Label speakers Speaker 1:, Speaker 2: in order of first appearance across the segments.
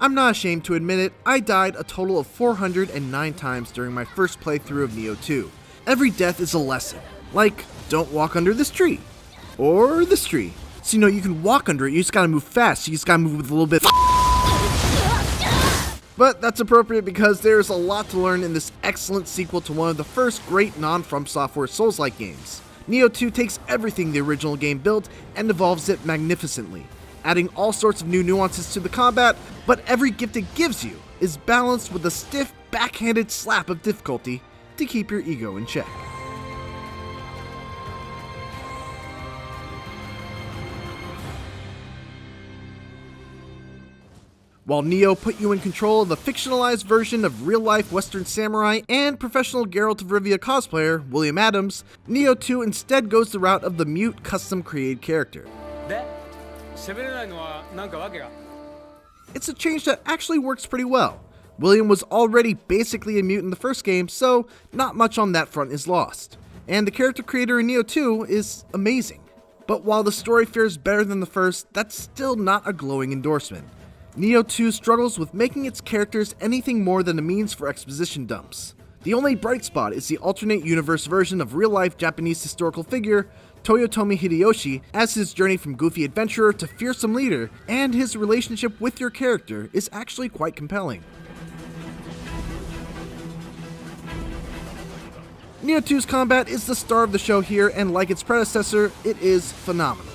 Speaker 1: I'm not ashamed to admit it, I died a total of 409 times during my first playthrough of Nioh 2. Every death is a lesson, like, don't walk under this tree, or this tree. So you can walk under it, you just gotta move fast, you just gotta move with a little bit. But that's appropriate because there's a lot to learn in this excellent sequel to one of the first great non-From Software Souls-like games. Nioh 2 takes everything the original game built and evolves it magnificently, adding all sorts of new nuances to the combat, but every gift it gives you is balanced with a stiff, backhanded slap of difficulty to keep your ego in check. While Nioh put you in control of a fictionalized version of real-life Western samurai and professional Geralt of Rivia cosplayer, William Adams, Nioh 2 instead goes the route of the mute, custom-created character. It's a change that actually works pretty well. William was already basically a mute in the first game, so not much on that front is lost. And the character creator in Nioh 2 is amazing. But while the story fares better than the first, that's still not a glowing endorsement. Nioh 2 struggles with making its characters anything more than a means for exposition dumps. The only bright spot is the alternate universe version of real-life Japanese historical figure Toyotomi Hideyoshi, as his journey from goofy adventurer to fearsome leader, and his relationship with your character is actually quite compelling. Nioh 2's combat is the star of the show here, and like its predecessor, it is phenomenal.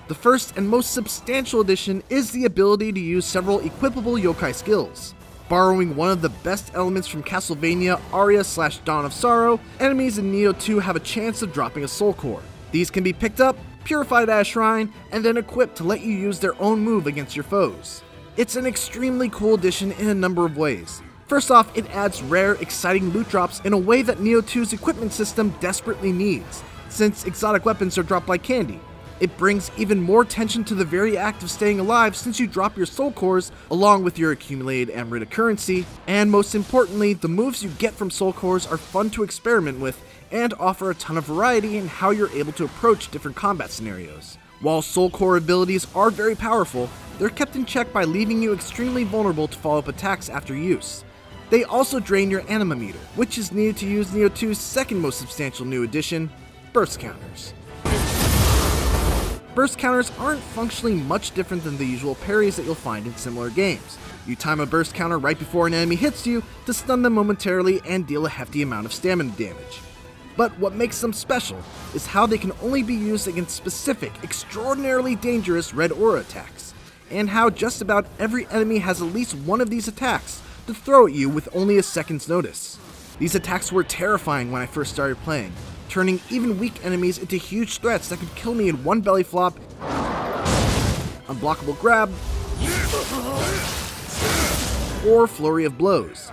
Speaker 1: The first and most substantial addition is the ability to use several equipable yokai skills. Borrowing one of the best elements from Castlevania Aria/Dawn of Sorrow, enemies in Nioh 2 have a chance of dropping a soul core. These can be picked up, purified at a shrine, and then equipped to let you use their own move against your foes. It's an extremely cool addition in a number of ways. First off, it adds rare, exciting loot drops in a way that Nioh 2's equipment system desperately needs, since exotic weapons are dropped like candy. It brings even more tension to the very act of staying alive since you drop your soul cores along with your accumulated Amrita currency, and most importantly, the moves you get from soul cores are fun to experiment with and offer a ton of variety in how you're able to approach different combat scenarios. While soul core abilities are very powerful, they're kept in check by leaving you extremely vulnerable to follow-up attacks after use. They also drain your anima meter, which is needed to use Nioh 2's second most substantial new addition, burst counters. Burst counters aren't functionally much different than the usual parries that you'll find in similar games. You time a burst counter right before an enemy hits you to stun them momentarily and deal a hefty amount of stamina damage. But what makes them special is how they can only be used against specific, extraordinarily dangerous red aura attacks, and how just about every enemy has at least one of these attacks to throw at you with only a second's notice. These attacks were terrifying when I first started playing, turning even weak enemies into huge threats that could kill me in one belly flop, unblockable grab, or flurry of blows.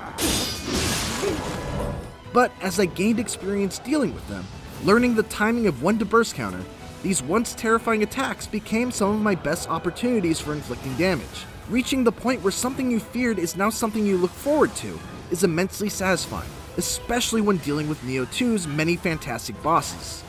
Speaker 1: But as I gained experience dealing with them, learning the timing of when to burst counter, these once terrifying attacks became some of my best opportunities for inflicting damage. Reaching the point where something you feared is now something you look forward to is immensely satisfying, especially when dealing with Nioh 2's many fantastic bosses.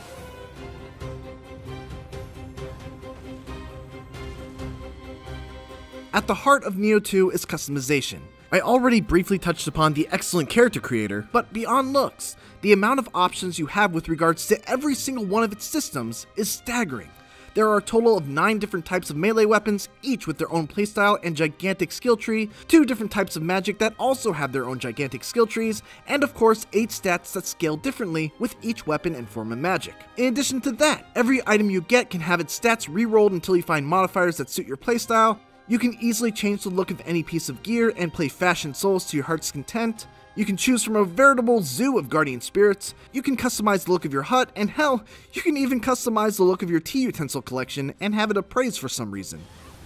Speaker 1: At the heart of Nioh 2 is customization. I already briefly touched upon the excellent character creator, but beyond looks, the amount of options you have with regards to every single one of its systems is staggering. There are a total of 9 different types of melee weapons, each with their own playstyle and gigantic skill tree, 2 different types of magic that also have their own gigantic skill trees, and of course 8 stats that scale differently with each weapon and form of magic. In addition to that, every item you get can have its stats re-rolled until you find modifiers that suit your playstyle. You can easily change the look of any piece of gear and play Fashion Souls to your heart's content. You can choose from a veritable zoo of guardian spirits. You can customize the look of your hut, and hell, you can even customize the look of your tea utensil collection and have it appraised for some reason.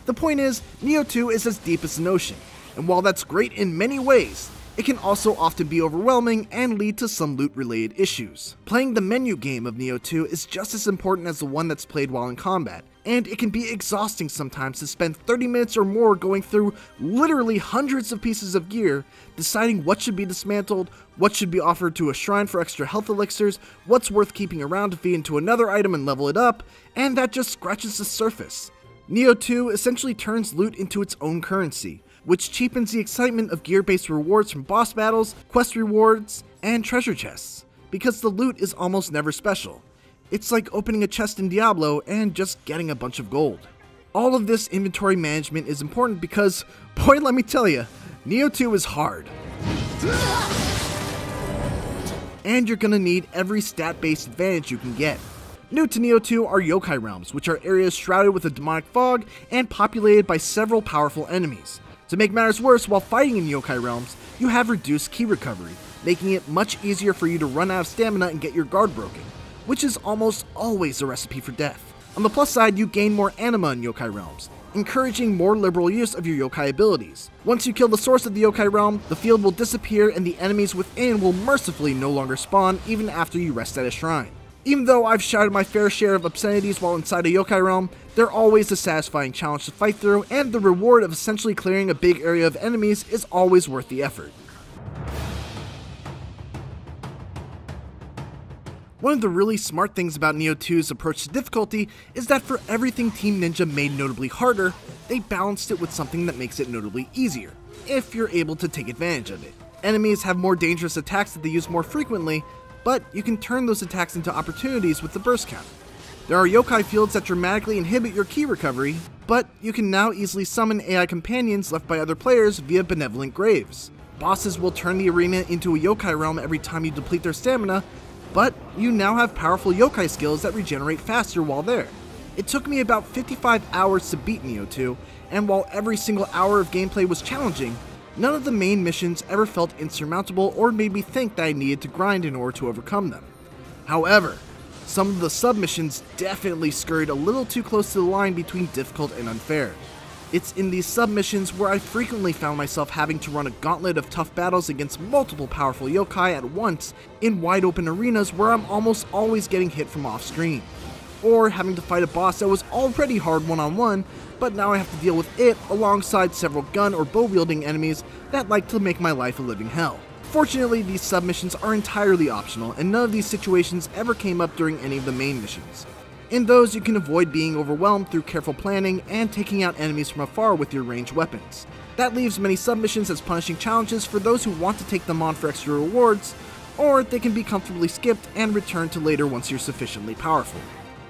Speaker 1: The point is, Nioh 2 is as deep as an ocean, and while that's great in many ways, it can also often be overwhelming and lead to some loot-related issues. Playing the menu game of Nioh 2 is just as important as the one that's played while in combat, and it can be exhausting sometimes to spend 30 minutes or more going through literally hundreds of pieces of gear, deciding what should be dismantled, what should be offered to a shrine for extra health elixirs, what's worth keeping around to feed into another item and level it up, and that just scratches the surface. Nioh 2 essentially turns loot into its own currency, which cheapens the excitement of gear-based rewards from boss battles, quest rewards, and treasure chests, because the loot is almost never special. It's like opening a chest in Diablo and just getting a bunch of gold. All of this inventory management is important because, boy, let me tell you, Nioh 2 is hard. And you're gonna need every stat-based advantage you can get. New to Nioh 2 are yokai realms, which are areas shrouded with a demonic fog and populated by several powerful enemies. To make matters worse, while fighting in yokai realms, you have reduced ki recovery, making it much easier for you to run out of stamina and get your guard broken, which is almost always a recipe for death. On the plus side, you gain more anima in yokai realms, encouraging more liberal use of your yokai abilities. Once you kill the source of the yokai realm, the field will disappear and the enemies within will mercifully no longer spawn even after you rest at a shrine. Even though I've shouted my fair share of obscenities while inside a yokai realm, they're always a satisfying challenge to fight through, and the reward of essentially clearing a big area of enemies is always worth the effort. One of the really smart things about Nioh 2's approach to difficulty is that for everything Team Ninja made notably harder, they balanced it with something that makes it notably easier, if you're able to take advantage of it. Enemies have more dangerous attacks that they use more frequently, but you can turn those attacks into opportunities with the burst counter. There are yokai fields that dramatically inhibit your ki recovery, but you can now easily summon AI companions left by other players via benevolent graves. Bosses will turn the arena into a yokai realm every time you deplete their stamina, but you now have powerful yokai skills that regenerate faster while there. It took me about 55 hours to beat Nioh 2, and while every single hour of gameplay was challenging, none of the main missions ever felt insurmountable or made me think that I needed to grind in order to overcome them. However, some of the sub-missions definitely scurried a little too close to the line between difficult and unfair. It's in these sub-missions where I frequently found myself having to run a gauntlet of tough battles against multiple powerful yokai at once in wide open arenas where I'm almost always getting hit from off-screen. Or having to fight a boss that was already hard one-on-one, but now I have to deal with it alongside several gun or bow-wielding enemies that like to make my life a living hell. Fortunately, these sub-missions are entirely optional, and none of these situations ever came up during any of the main missions. In those, you can avoid being overwhelmed through careful planning and taking out enemies from afar with your ranged weapons. That leaves many submissions as punishing challenges for those who want to take them on for extra rewards, or they can be comfortably skipped and returned to later once you're sufficiently powerful.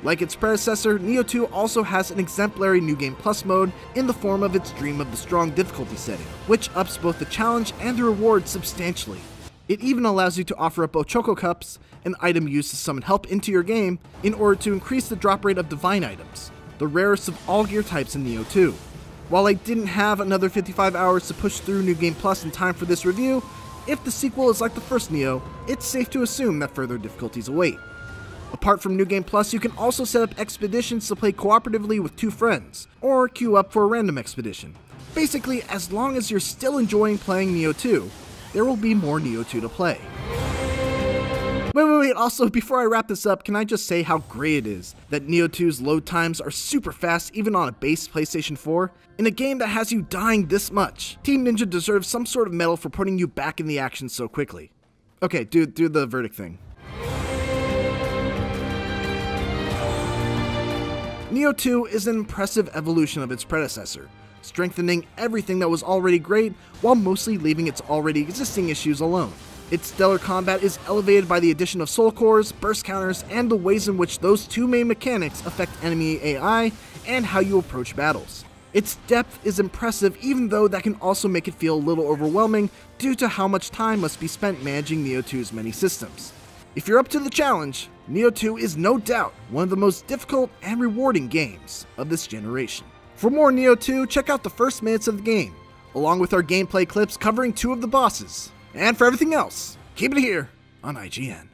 Speaker 1: Like its predecessor, Nioh 2 also has an exemplary New Game Plus mode in the form of its Dream of the Strong difficulty setting, which ups both the challenge and the reward substantially. It even allows you to offer up Ochoko Cups, an item used to summon help into your game, in order to increase the drop rate of divine items, the rarest of all gear types in Nioh 2. While I didn't have another 55 hours to push through New Game Plus in time for this review, if the sequel is like the first Nioh, it's safe to assume that further difficulties await. Apart from New Game Plus, you can also set up expeditions to play cooperatively with two friends, or queue up for a random expedition. Basically, as long as you're still enjoying playing Nioh 2, there will be more Nioh 2 to play. Wait, also, before I wrap this up, can I just say how great it is that Nioh 2's load times are super fast even on a base PlayStation 4? In a game that has you dying this much, Team Ninja deserves some sort of medal for putting you back in the action so quickly. Okay, do the verdict thing. Nioh 2 is an impressive evolution of its predecessor, strengthening everything that was already great while mostly leaving its already existing issues alone. Its stellar combat is elevated by the addition of soul cores, burst counters, and the ways in which those two main mechanics affect enemy AI and how you approach battles. Its depth is impressive, even though that can also make it feel a little overwhelming due to how much time must be spent managing Nioh 2's many systems. If you're up to the challenge, Nioh 2 is no doubt one of the most difficult and rewarding games of this generation. For more Nioh 2, check out the first minutes of the game, along with our gameplay clips covering two of the bosses. And for everything else, keep it here on IGN.